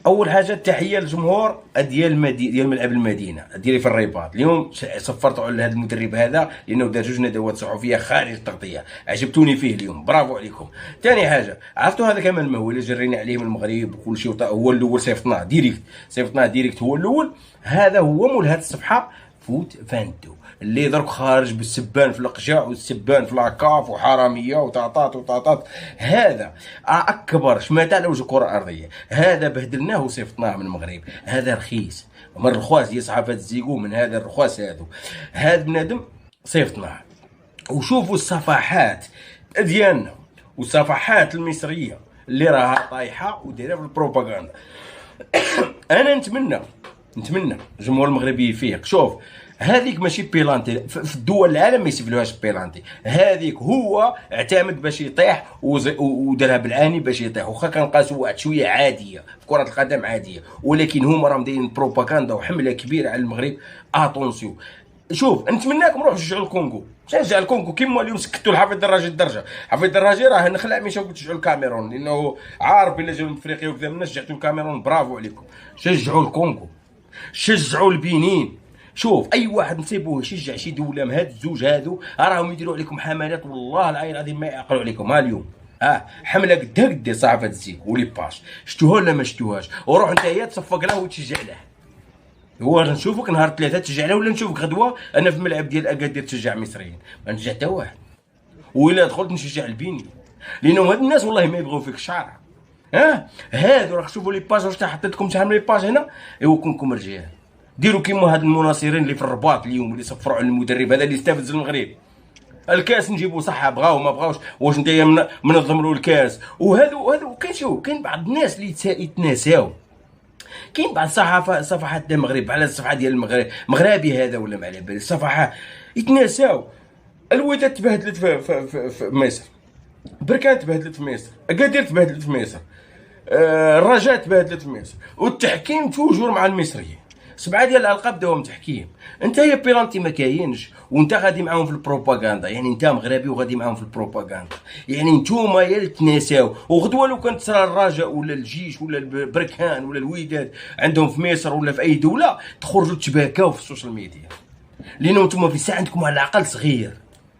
اول حاجه تحيه للجمهور ديال ملعب المدينه ديالي في الرباط. اليوم صفرت على هذا المدرب هذا لانه دار جوج ندوات صحفيه خارج التغطيه، عجبتوني فيه اليوم، برافو عليكم. ثاني حاجه عرفتوا هذا كمال المهوي اللي جرينا عليه من المغرب وكل شيء، هو الاول، صيفطناه ديريكت هو الاول. هذا هو مول هذه الصفحه فوت فانتو اللي درك خارج بالسبان في القجاع والسبان في لاكاف وحراميه وطاطات. هذا اكبر شماته على وجه الكره الارضيه. هذا بهدلناه وصيفطناه من المغرب. هذا رخيص من الرخواص ديال صحافه الزيكو، من هذا الرخواص هذا بنادم صيفطناه. وشوفوا الصفحات ديالنا والصفحات المصريه اللي راها طايحه ودايره في البروباغندا. انا نتمنى الجمهور المغربي يفيق. شوف هذيك ماشي بيلانتي، في الدول العالم ما يسيفلوهاش بيلانتي. هذيك هو اعتمد باش يطيح ودارها بالعاني باش يطيح، واخا كنقاسوا واحد شويه عاديه في كره القدم عاديه، ولكن هما راهم دايرين بروباغندا وحمله كبيره على المغرب. اتونسيون. شوف نتمناكم روحوا شجعوا الكونغو، شجع الكونغو كيما اليوم سكتوا الحفيظ الدراجي الدرجه. حفيظ الدراجي راه نخلع مشاو تشجعوا الكاميرون لانه عارف الا جاو من افريقيا وكذا من الناس شجعتوا الكاميرون، برافو عليكم. شجعوا الكونغو، شجعوا البنين. شوف اي واحد نصيبوه يشجع شي دوله من هاد الزوج هادو راهم يديروا عليكم حملات والله العظيم ما يعقلوا عليكم. ها اليوم حمله قد صحافه الزيك ولي باش شفتوها ولا ما شفتوهاش؟ وروح انت هي تصفق له وتشجع له. هو نشوفك نهار ثلاثه تشجع له، ولا نشوفك غدوه انا في الملعب ديال اكادير تشجع مصريين؟ ما نشجع حتى واحد. وإلا دخلت نشجع البيني لانهم هاد الناس والله ما يبغوا فيك شعر. هادو راك شوفوا لي باج واش حطيت لكم شحال من لي باج هنا. ايوا كونكم رجال ديروا كيما هاد المناصرين اللي في الرباط اليوم اللي صفروا على المدرب هذا اللي استفز المغرب. الكاس نجيبوا صح بغاو ما بغاوش، واش نتايا منظم له الكاس. وهذا كاين بعض الناس اللي يتناساو. كاين بعض صفحات ديال المغرب على الصفحه ديال المغرب مغربي هذا ولا ما على بالي الصفحه يتناساو. الوداد تبهدلت في مصر، بركان تبهدلت في مصر، اكادير تبهدلت في مصر، الرجاء تبهدلت في مصر، والتحكيم توجور مع المصريين. 7 ديال الالقاب داهم تحكيم. انت يا بيلانتي ما كاينش وانت غادي معاهم في البروباغندا، يعني انت مغربي وغادي معاهم في البروباغندا، يعني نتوما يا اللي تناساو. وغدوه لو كانت تصرى الرجاء ولا الجيش ولا البركان ولا الوداد عندهم في مصر ولا في اي دوله تخرجوا تباكاو في السوشيال ميديا، لانه نتوما في الساعه عندكم على العقل صغير،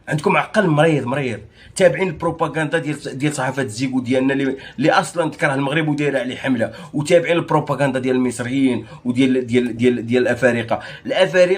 عندكم عقل مريض تابعين البروباغندا ديال صحافه الزيكو ديالنا اللي اصلا تكره المغرب ودايره عليه حمله، وتابعين البروباغندا ديال المصريين وديال ديال الافارقه.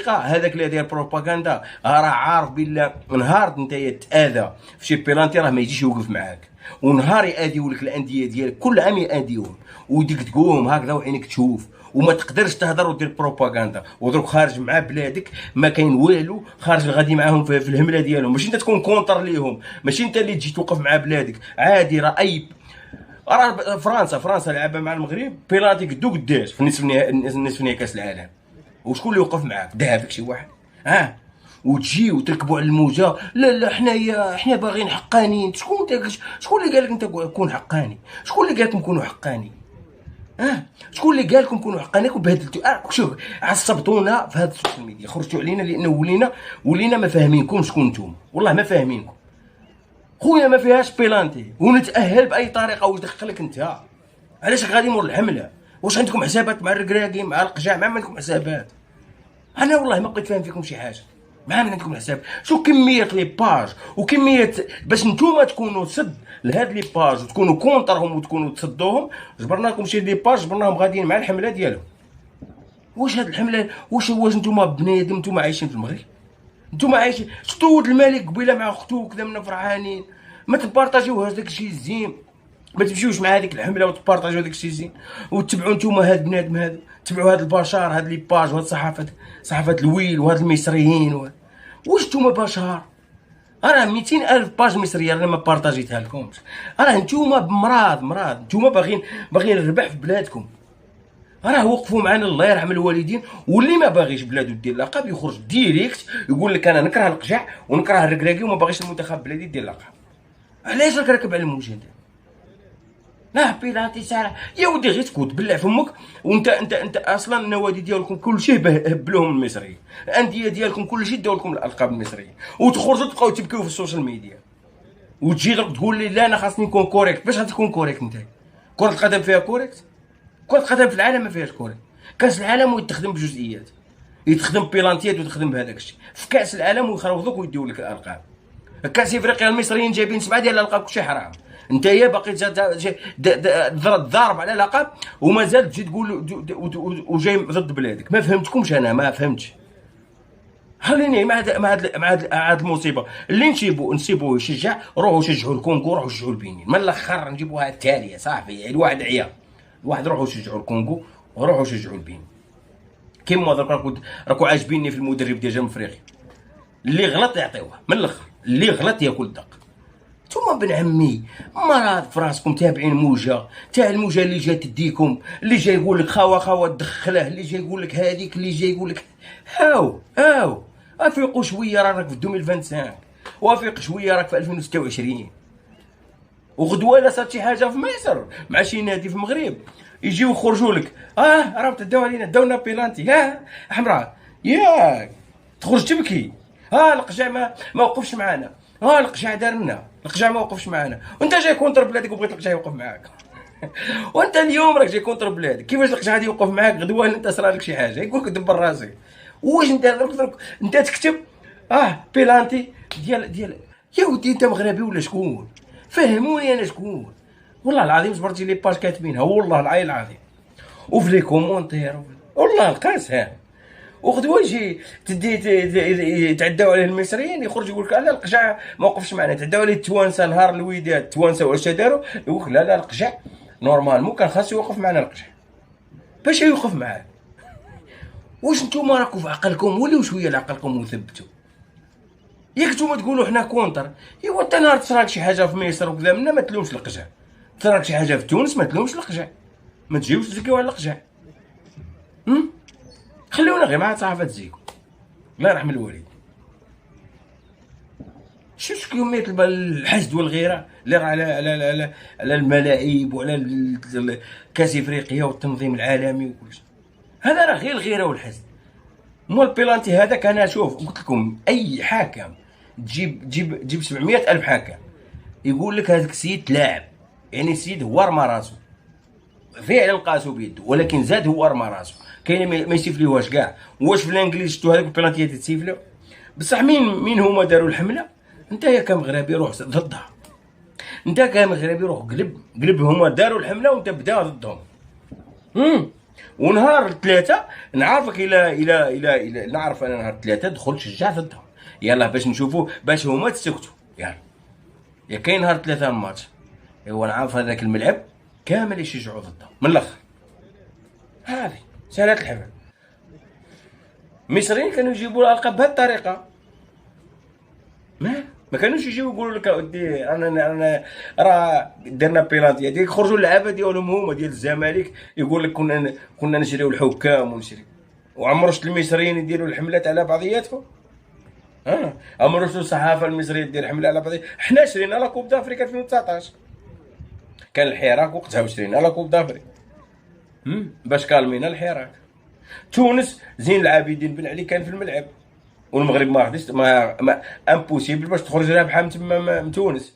هذاك اللي داير بروباغندا راه عارف بالله نهار انت تاذى في شي بيلانتي راه ما يجيش يوقف معاك، ونهار ياديو لك الانديه ديالك كل عام ياديوهم وديك تقوم هكذا وعينك تشوف وما تقدرش تهضر ودير بروباغندا. ودروك خارج مع بلادك ما كاين والو، خارج غادي معاهم في الهمله ديالهم. ماشي انت تكون كونتر ليهم، ماشي انت اللي تجي توقف مع بلادك عادي. راه فرنسا لعبها مع المغرب بيلاتي قداش في نصف نهائي كاس العالم، وشكون اللي وقف معاك؟ دافك شي واحد؟ وتجي وتركبوا على الموجه. لا حنا باغيين حقانيين. شكون اللي قال لك انت كون حقاني؟ شكون اللي قال لكم كونوا حقاني؟ شكون اللي قال لكم كونوا حقانيين وبهدلتوا؟ شوف عصبتونا في هذا السوشيال ميديا، خرجتوا علينا لانه ولينا ما فاهمينكم شكون نتوما، والله ما فاهمينكم خويا. ما فيهاش بيلانتي ونتاهل باي طريقه. واش دخلك انت؟ علاش غادي مور الحمله؟ واش عندكم حسابات مع الركراكي مع القجاع؟ ما عندكم حسابات. انا والله ما بقيت فاهم فيكم شي حاجه. ما عندكم حساب. شو كميه لي باج وكميه باش نتوما تكونوا سد لهاد لي باج وتكونوا كونترهم وتكونوا تصدوهم. جبرناكم شي لي باج جبرناهم غاديين مع الحمله ديالهم. واش هاد الحمله واش نتوما بنادم؟ نتوما عايشين في المغرب؟ نتوما عايشين شفتوا ولد الملك قبيله مع اختو وكذا منا فرحانين. ما تبارطاجيوهاش داك الشيء الزين، ما تمشيوش مع هذيك الحمله وتبارطاجيو داك الشيء الزين وتتبعوا نتوما هاد بنادم هذا، تبعوا هاد البشر هاد لي باج وهاد صحافه الويل وهاد المصريين واش نتوما بشر؟ راه 200,000 باج مصريه انا ما بارطاجيتها لكمش. راه نتوما بمراض نتوما باغيين الربح في بلادكم. راه وقفوا معنا الله يرحم الوالدين. واللي ما باغيش بلادو دير لقب يخرج ديريكت يقول لك انا نكره القجع ونكره الركراكي وما باغيش المنتخب بلادي دير لقب. علاش راك راكب على الموجه؟ لا بيلاتي سارع يا ودي غير تكوت بلع فمك. وانت اصلا النوادي ديالكم كلشي هبلوهم المصريين، الانديه ديالكم كلشي داو لكم الالقاب المصريه، وتخرجوا تبقاو تبكيو في السوشيال ميديا وتجي تقول لي لا انا خاصني نكون كوريكت. باش غتكون كوريكت انت؟ كره القدم فيها كوريكت؟ كرة القدم في العالم ما فيهاش كورة. كاس العالم ويتخدم بجزئيات، يتخدم بيلانتيات ويتخدم بهذاك الشيء. في كاس العالم ويخربطوك ويديو لك الالقاب. كاس افريقيا المصريين جايبين 7 ديال الالقاب، كلشي حرام. انت يا باقي تضارب على لقب ومازال تجي تقول وجاي ضد بلادك. ما فهمتكمش انا، ما فهمتش. خليني مع هاد المصيبه اللي نسيبوه يشجع. روحوا شجعوا الكونغو، روحوا شجعوا البنين. من الاخر نجيبوها التاليه صافي. الواحد عيا، الواحد روحوا شجعوا الكونغو وروحوا شجعوا البنين. كيما درك راكو عاجبيني في المدرب ديال جنوب افريقيا. اللي غلط يعطيوه من الاخر، اللي غلط ياكل دق. نتوما بن عمي مرض في راسكم، تابعين موجه تاع الموجه اللي جات تديكم، اللي جاي يقول لك خاوه تدخله، اللي جاي يقول لك هذيك، اللي جاي يقول لك هاو افيقوا شويه. راك في 2025 وافيق شويه، راك في 2026. وغدوه الا صارت شي حاجه في مصر مع شي نادي في المغرب يجيو يخرجوا لك راهم تداو علينا، داونا بيلانتي حمراء ياك تخرج تبكي. القجع ما وقفش معانا، القجع دار لنا، القجع ما وقفش معانا. وانت جاي كونتر بلادك وبغيت القجع يوقف معاك. وانت اليوم راك جاي كونتر بلادك، كيفاش القجع غادي يوقف معاك غدوه انت صرالك شي حاجه؟ يقول لك دبر راسك. واش انت درك انت تكتب بيلانتي ديال يا ودي انت مغربي ولا شكون؟ فهموني انا شكون. والله العظيم جبرتي لي باج كاتبينها، والله العين العظيم، وفي لي كومونتير والله القاسم. وغدوه يجي يتعداو عليه المصريين، يخرج يقول لك لا القجع ما وقفش معنا. تعداو عليه التوانسه نهار الوداد، التوانسه واش داروا؟ يقول لك لا القجع نورمالمون كان خاصو يوقف معنا. القجع باش يوقف معاه؟ واش نتوما راكم في عقلكم وليو شويه لعقلكم وثبتوا؟ ياك نتوما تقولوا حنا كونتر، ايوا انت نهار تصراك شي حاجه في مصر وكذا منا ما تلومش القجع، تصراك شي حاجه في تونس ما تلومش القجع، ما تجيوش تزكيو على القجع. خليونا غير مع صحافه تزيكو، الله يرحم الوالد. شوف كمية الحسد والغيرة اللي راه على الملاعب وعلى كاس افريقيا والتنظيم العالمي وكلشي. هذا راه غير الغيرة والحسد. مول بيلانتي هذاك انا شوف قلت لكم اي حاكم تجيب 700 الف حاكم يقول لك هذاك السيد لاعب، يعني السيد هو رمى راسو فعلا قاسو بيدو، ولكن زاد هو رمى راسو. كاين ما يسيفليوهاش كاع. واش في الانجليز شفتوا هذوك البلانتيات تسيفلو؟ بصح مين هما داروا الحمله؟ انت يا كمغربي روح ضدها، انت كمغربي روح قلب هما داروا الحمله وانت بدا ضدهم. ونهار 3 نعرفك الى نعرف انا نهار 3 دخل شجع ضدهم. يلا باش نشوفوا باش هما تسكتوا. يا كاين نهار 3 الماتش، ايوا نعرف هذاك الملعب كامل يشجعوا ضدهم من الاخر. هذه سهلات الحفل. المصريين كانوا يجيبوا الالقاب بهذه الطريقه، ما كانوش يجيو يقولوا لك اودي انا راه درنا بيلانتي هذيك. يخرجوا اللعابه ديالهم هما ديال الزمالك يقول لك كنا نشريو الحكام ونشري. وعمرو شفت المصريين يديروا الحملات على بعضياتهم؟ عمرو شفت الصحافه المصريه دير حمله على بعضياتها؟ حنا شرينا لا كوب دافريكا 2019 كان الحراك وقتها، وشرينا لا كوب دافريكا باش كالمينا الحراك. تونس زين العابدين بن علي كان في الملعب، والمغرب ما خديش ما امبوسيبل باش تخرج رابحه من تونس،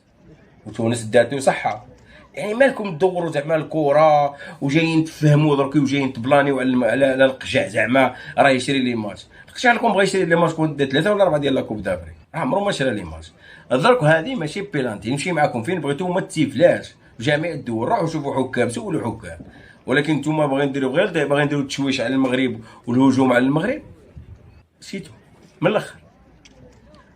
وتونس داتو صحه. يعني مالكم تدوروا زعما الكره وجايين تفهموا درك وجايين تبلانيو على القجع زعما راه يشري لي ماتش. القجع لكم بغا يشري لي ماتش كون دا 3 ولا 4 ديال لاكوب دافريك، عمرو ما شرا لي ماتش. درك هذه ماشي بيلانتي، نمشي معكم فين بغيتو ما تسيفلاش جميع الدول. روحوا شوفوا حكام، سولوا حكام. ولكن نتوما باغيين ديروا غير باغيين ديروا التشويش على المغرب والهجوم على المغرب، سيتو من الاخر.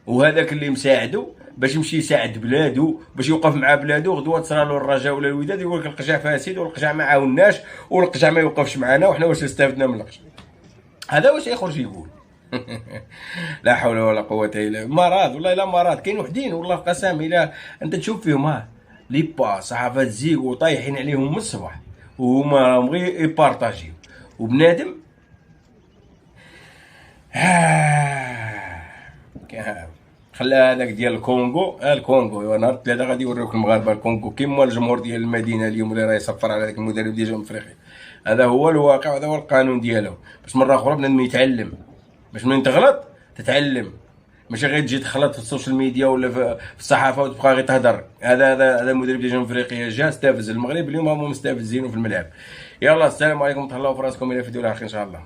وهذاك اللي مساعدو باش يمشي يساعد بلادو باش يوقف مع بلادو، غدوه تصرالو الرجاء ولا الوداد يقول لك القجع فاسد والقجع ما عاوناش والقجع ما يوقفش معنا وحنا واش استفدنا من القجع. هذا واش يخرج يقول. لا حول ولا قوه الا بالله. مرض والله الا مرض. كاين وحدين والله قسم الا انت تشوف فيهم لي با صحافه زيغو طايحين عليهم من الصباح وهما بغي يبارطاجيو. وبنادم خلى هذاك ديال الكونغو نهار 3 غادي يوريوك المغاربه الكونغو كيما الجمهور ديال المدينه اليوم اللي راه يصفر على هذاك المدرب ديال جنوب افريقيا. هذا هو الواقع وهذا هو القانون ديالهم. باش مره اخرى بنادم يتعلم، باش من تغلط تتعلم، ماشي غير تجي تخلط في السوشيال ميديا ولا في الصحافه وتبقى غير تهضر. هذا المدرب ديال جنوب افريقيا جا استفز المغرب، اليوم هما مستفزينه في الملعب. يلا السلام عليكم، تهلاو في راسكم الى فيديو اخر ان شاء الله.